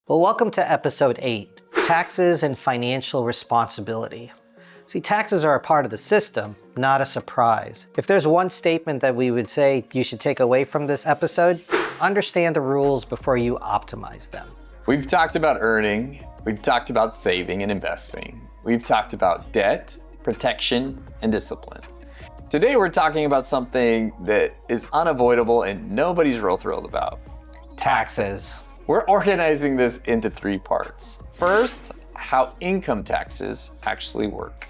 Well, welcome to episode 8, Taxes and Financial Responsibility. See, taxes are a part of the system, not a surprise. If there's one statement that we would say you should take away from this episode, understand the rules before you optimize them. We've talked about earning, we've talked about saving and investing, we've talked about debt, protection, and discipline. Today we're talking about something that is unavoidable and nobody's real thrilled about. Taxes. We're organizing this into 3 parts. First, how income taxes actually work.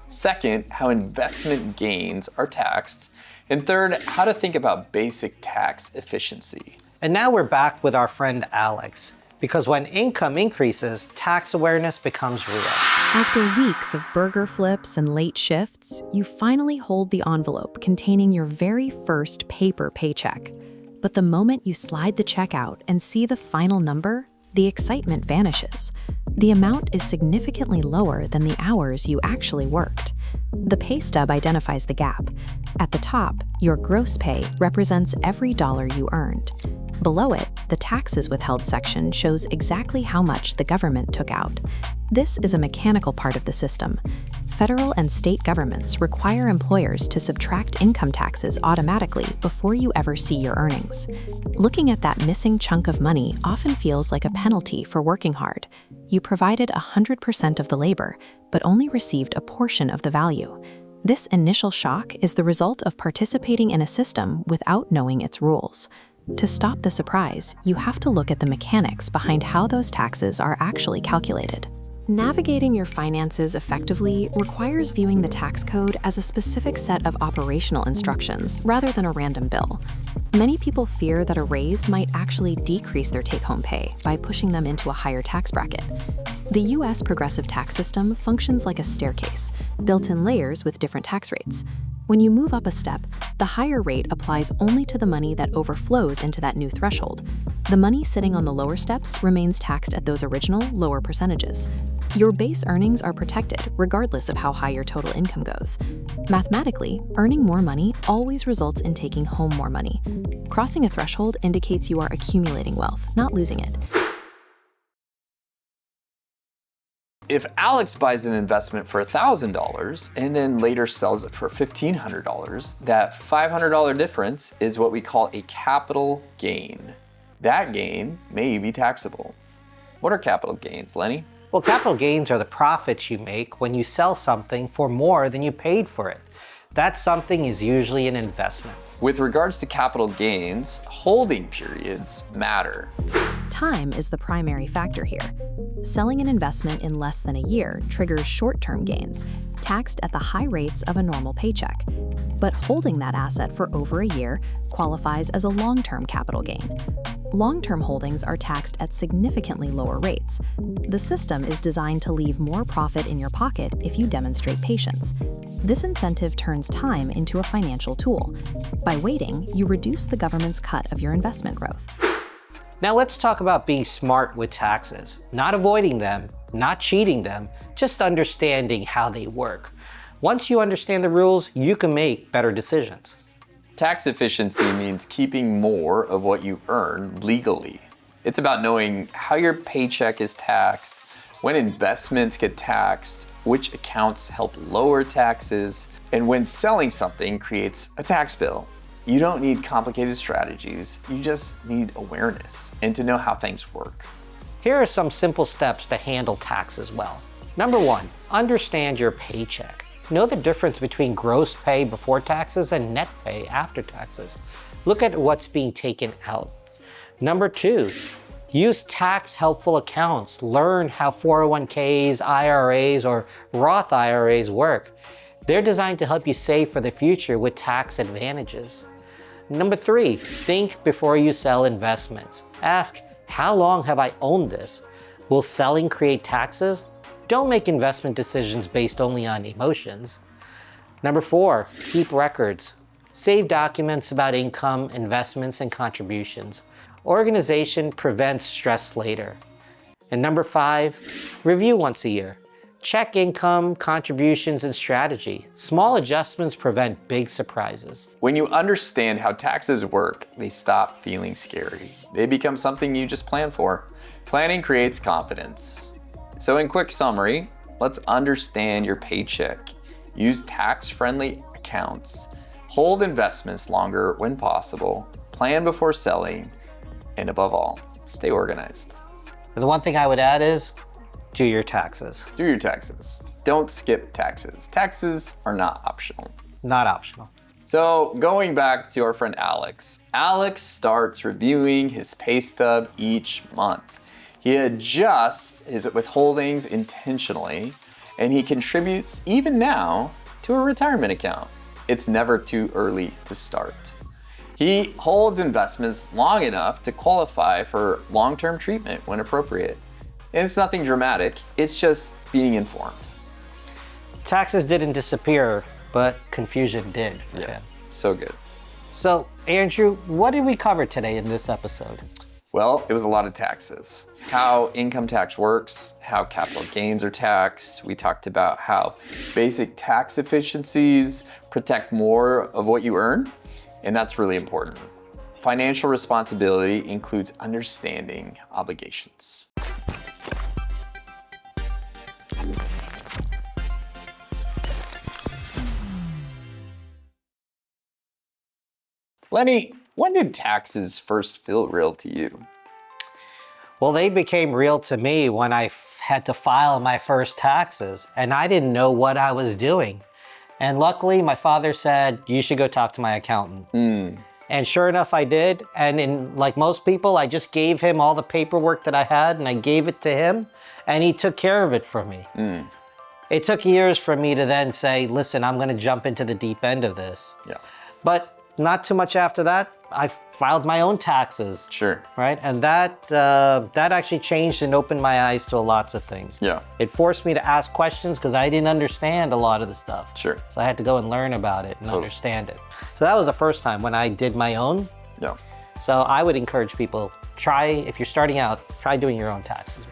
Second, how investment gains are taxed. And third, how to think about basic tax efficiency. And now we're back with our friend Alex, because when income increases, tax awareness becomes real. After weeks of burger flips and late shifts, you finally hold the envelope containing your very first paper paycheck. But the moment you slide the check out and see the final number, the excitement vanishes. The amount is significantly lower than the hours you actually worked. The pay stub identifies the gap. At the top, your gross pay represents every dollar you earned. Below it, the taxes withheld section shows exactly how much the government took out. This is a mechanical part of the system. Federal and state governments require employers to subtract income taxes automatically before you ever see your earnings. Looking at that missing chunk of money often feels like a penalty for working hard. You provided 100% of the labor, but only received a portion of the value. This initial shock is the result of participating in a system without knowing its rules. To stop the surprise, you have to look at the mechanics behind how those taxes are actually calculated. Navigating your finances effectively requires viewing the tax code as a specific set of operational instructions rather than a random bill. Many people fear that a raise might actually decrease their take-home pay by pushing them into a higher tax bracket. The U.S. progressive tax system functions like a staircase, built in layers with different tax rates. When you move up a step, the higher rate applies only to the money that overflows into that new threshold. The money sitting on the lower steps remains taxed at those original, lower percentages. Your base earnings are protected regardless of how high your total income goes. Mathematically, earning more money always results in taking home more money. Crossing a threshold indicates you are accumulating wealth, not losing it. If Alex buys an investment for $1,000 and then later sells it for $1,500, that $500 difference is what we call a capital gain. That gain may be taxable. What are capital gains, Lenny? Well, capital gains are the profits you make when you sell something for more than you paid for it. That something is usually an investment. With regards to capital gains, holding periods matter. Time is the primary factor here. Selling an investment in less than a year triggers short-term gains, taxed at the high rates of a normal paycheck. But holding that asset for over a year qualifies as a long-term capital gain. Long-term holdings are taxed at significantly lower rates. The system is designed to leave more profit in your pocket if you demonstrate patience. This incentive turns time into a financial tool. By waiting, you reduce the government's cut of your investment growth. Now let's talk about being smart with taxes. Not avoiding them, not cheating them, just understanding how they work. Once you understand the rules, you can make better decisions. Tax efficiency means keeping more of what you earn legally. It's about knowing how your paycheck is taxed, when investments get taxed, which accounts help lower taxes, and when selling something creates a tax bill. You don't need complicated strategies, you just need awareness and to know how things work. Here are some simple steps to handle taxes well. Number 1, understand your paycheck. Know the difference between gross pay before taxes and net pay after taxes. Look at what's being taken out. Number 2, use tax-helpful accounts. Learn how 401ks, IRAs, or Roth IRAs work. They're designed to help you save for the future with tax advantages. Number 3, think before you sell investments. Ask, how long have I owned this? Will selling create taxes? Don't make investment decisions based only on emotions. Number 4, keep records. Save documents about income, investments, and contributions. Organization prevents stress later. And number 5, review once a year. Check income, contributions, and strategy. Small adjustments prevent big surprises. When you understand how taxes work, they stop feeling scary. They become something you just plan for. Planning creates confidence. So in quick summary, let's understand your paycheck. Use tax-friendly accounts. Hold investments longer when possible. Plan before selling. And above all, stay organized. And the one thing I would add is, do your taxes. Do your taxes. Don't skip taxes. Taxes are not optional. Not optional. So going back to our friend Alex. Alex starts reviewing his pay stub each month. He adjusts his withholdings intentionally, and he contributes even now to a retirement account. It's never too early to start. He holds investments long enough to qualify for long-term treatment when appropriate. And it's nothing dramatic, it's just being informed. Taxes didn't disappear, but confusion did for him. So good. So, Andrew, what did we cover today in this episode? Well, it was a lot of taxes. How income tax works, how capital gains are taxed. We talked about how basic tax efficiencies protect more of what you earn, and that's really important. Financial responsibility includes understanding obligations. Lenny, when did taxes first feel real to you? Well, they became real to me when I had to file my first taxes, and I didn't know what I was doing. And luckily, my father said, you should go talk to my accountant. And sure enough, I did. And like most people, I just gave him all the paperwork that I had, and I gave it to him, and he took care of it for me. It took years for me to then say, listen, I'm going to jump into the deep end of this. Yeah. But not too much after that, I filed my own taxes. Sure. Right? And that actually changed and opened my eyes to lots of things. Yeah. It forced me to ask questions because I didn't understand a lot of the stuff. Sure. So I had to go and learn about it and understand it. So that was the first time when I did my own. Yeah. So I would encourage people, if you're starting out, try doing your own taxes.